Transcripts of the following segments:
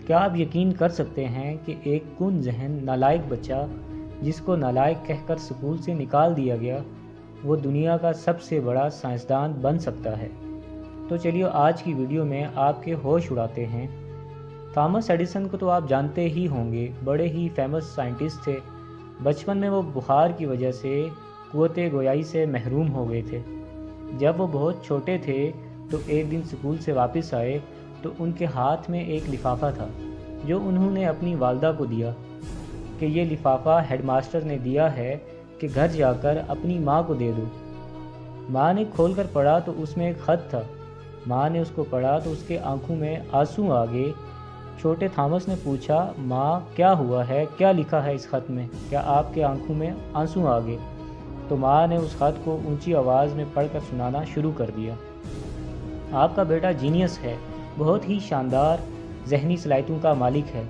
کیا آپ یقین کر سکتے ہیں کہ ایک کن ذہن نالائق بچہ جس کو نالائق کہہ کر سکول سے نکال دیا گیا وہ دنیا کا سب سے بڑا سائنسدان بن سکتا ہے؟ تو چلیے آج کی ویڈیو میں آپ کے ہوش اڑاتے ہیں۔ تھامس ایڈیسن کو تو آپ جانتے ہی ہوں گے، بڑے ہی فیمس سائنٹسٹ تھے۔ بچپن میں وہ بخار کی وجہ سے قوت گویائی سے محروم ہو گئے تھے۔ جب وہ بہت چھوٹے تھے تو ایک دن سکول سے واپس آئے تو ان کے ہاتھ میں ایک لفافہ تھا جو انہوں نے اپنی والدہ کو دیا کہ یہ لفافہ ہیڈ ماسٹر نے دیا ہے کہ گھر جا کر اپنی ماں کو دے دو۔ ماں نے کھول کر پڑھا تو اس میں ایک خط تھا۔ ماں نے اس کو پڑھا تو اس کے آنکھوں میں آنسو آ گئے۔ چھوٹے تھامس نے پوچھا، ماں کیا ہوا ہے؟ کیا لکھا ہے اس خط میں؟ کیا آپ کے آنکھوں میں آنسو آ گئے؟ تو ماں نے اس خط کو اونچی آواز میں پڑھ کر سنانا شروع کر دیا۔ آپ کا بیٹا جینیس ہے، بہت ہی شاندار ذہنی صلاحیتوں کا مالک ہے۔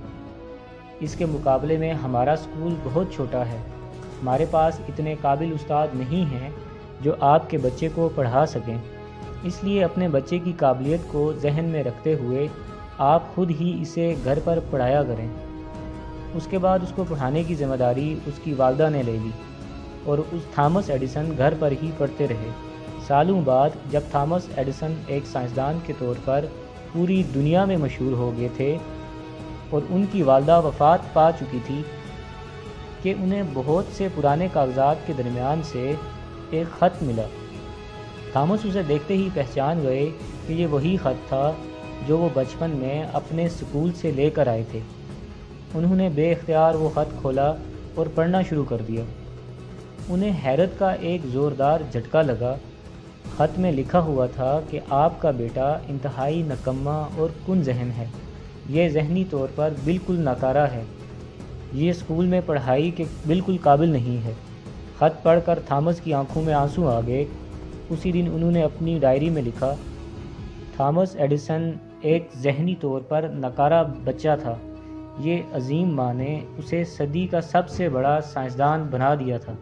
اس کے مقابلے میں ہمارا اسکول بہت چھوٹا ہے۔ ہمارے پاس اتنے قابل استاد نہیں ہیں جو آپ کے بچے کو پڑھا سکیں۔ اس لیے اپنے بچے کی قابلیت کو ذہن میں رکھتے ہوئے آپ خود ہی اسے گھر پر پڑھایا کریں۔ اس کے بعد اس کو پڑھانے کی ذمہ داری اس کی والدہ نے لے لی اور اس تھامس ایڈیسن گھر پر ہی پڑھتے رہے۔ سالوں بعد جب تھامس ایڈیسن ایک سائنسدان کے طور پر پوری دنیا میں مشہور ہو گئے تھے اور ان کی والدہ وفات پا چکی تھی کہ انہیں بہت سے پرانے کاغذات کے درمیان سے ایک خط ملا۔ تھامس اسے دیکھتے ہی پہچان گئے کہ یہ وہی خط تھا جو وہ بچپن میں اپنے سکول سے لے کر آئے تھے۔ انہوں نے بے اختیار وہ خط کھولا اور پڑھنا شروع کر دیا۔ انہیں حیرت کا ایک زوردار جھٹکا لگا۔ خط میں لکھا ہوا تھا کہ آپ کا بیٹا انتہائی نکما اور کن ذہن ہے، یہ ذہنی طور پر بالکل ناکارہ ہے، یہ اسکول میں پڑھائی کے بالکل قابل نہیں ہے۔ خط پڑھ کر تھامس کی آنکھوں میں آنسو آ گئے۔ اسی دن انہوں نے اپنی ڈائری میں لکھا، تھامس ایڈیسن ایک ذہنی طور پر ناکارہ بچہ تھا، یہ عظیم ماں نے اسے صدی کا سب سے بڑا سائنسدان بنا دیا تھا۔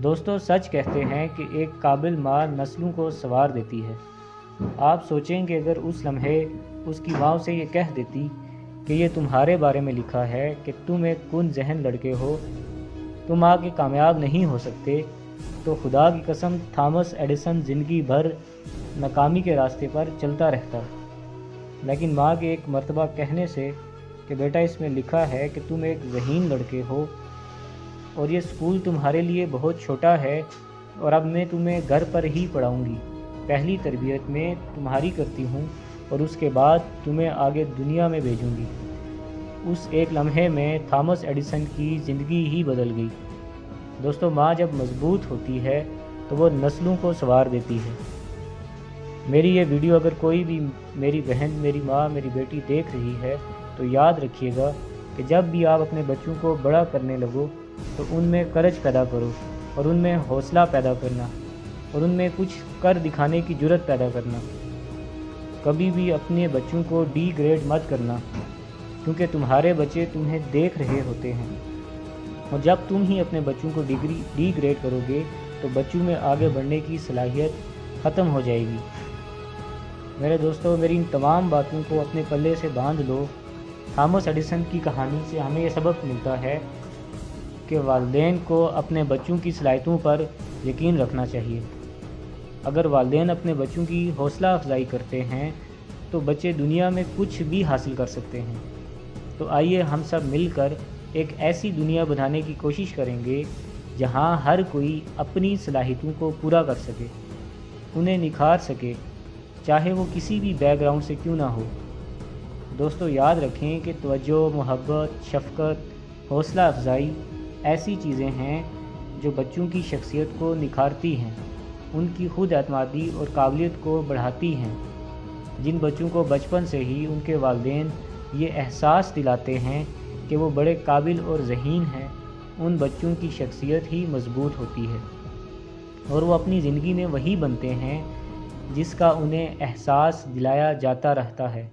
دوستو، سچ کہتے ہیں کہ ایک قابل ماں نسلوں کو سنوار دیتی ہے۔ آپ سوچیں کہ اگر اس لمحے اس کی ماں اسے یہ کہہ دیتی کہ یہ تمہارے بارے میں لکھا ہے کہ تم ایک کن ذہن لڑکے ہو، تم آگے کامیاب نہیں ہو سکتے، تو خدا کی قسم تھامس ایڈیسن زندگی بھر ناکامی کے راستے پر چلتا رہتا۔ لیکن ماں کے ایک مرتبہ کہنے سے کہ بیٹا اس میں لکھا ہے کہ تم ایک ذہین لڑکے ہو اور یہ اسکول تمہارے لیے بہت چھوٹا ہے اور اب میں تمہیں گھر پر ہی پڑھاؤں گی، پہلی تربیت میں تمہاری کرتی ہوں اور اس کے بعد تمہیں آگے دنیا میں بھیجوں گی۔ اس ایک لمحے میں تھامس ایڈیسن کی زندگی ہی بدل گئی۔ دوستو، ماں جب مضبوط ہوتی ہے تو وہ نسلوں کو سنوار دیتی ہے۔ میری یہ ویڈیو اگر کوئی بھی میری بہن، میری ماں، میری بیٹی دیکھ رہی ہے تو یاد رکھیے گا کہ جب بھی آپ اپنے بچوں کو بڑا کرنے لگو تو ان میں کرج پیدا کرو اور ان میں حوصلہ پیدا کرنا اور ان میں کچھ کر دکھانے کی جرت پیدا کرنا۔ کبھی بھی اپنے بچوں کو ڈی گریڈ مت کرنا، کیونکہ تمہارے بچے تمہیں دیکھ رہے ہوتے ہیں، اور جب تم ہی اپنے بچوں کو ڈی گریڈ کرو گے تو بچوں میں آگے بڑھنے کی صلاحیت ختم ہو جائے گی۔ میرے دوستو، میری ان تمام باتوں کو اپنے پلے سے باندھ لو۔ تھامس ایڈیسن کی کہانی سے ہمیں یہ سبق ملتا ہے کہ والدین کو اپنے بچوں کی صلاحیتوں پر یقین رکھنا چاہیے۔ اگر والدین اپنے بچوں کی حوصلہ افزائی کرتے ہیں تو بچے دنیا میں کچھ بھی حاصل کر سکتے ہیں۔ تو آئیے ہم سب مل کر ایک ایسی دنیا بنانے کی کوشش کریں گے جہاں ہر کوئی اپنی صلاحیتوں کو پورا کر سکے، انہیں نکھار سکے، چاہے وہ کسی بھی بیک گراؤنڈ سے کیوں نہ ہو۔ دوستو، یاد رکھیں کہ توجہ، محبت، شفقت، حوصلہ افزائی ایسی چیزیں ہیں جو بچوں کی شخصیت کو نکھارتی ہیں، ان کی خود اعتمادی اور قابلیت کو بڑھاتی ہیں۔ جن بچوں کو بچپن سے ہی ان کے والدین یہ احساس دلاتے ہیں کہ وہ بڑے قابل اور ذہین ہیں، ان بچوں کی شخصیت ہی مضبوط ہوتی ہے اور وہ اپنی زندگی میں وہی بنتے ہیں جس کا انہیں احساس دلایا جاتا رہتا ہے۔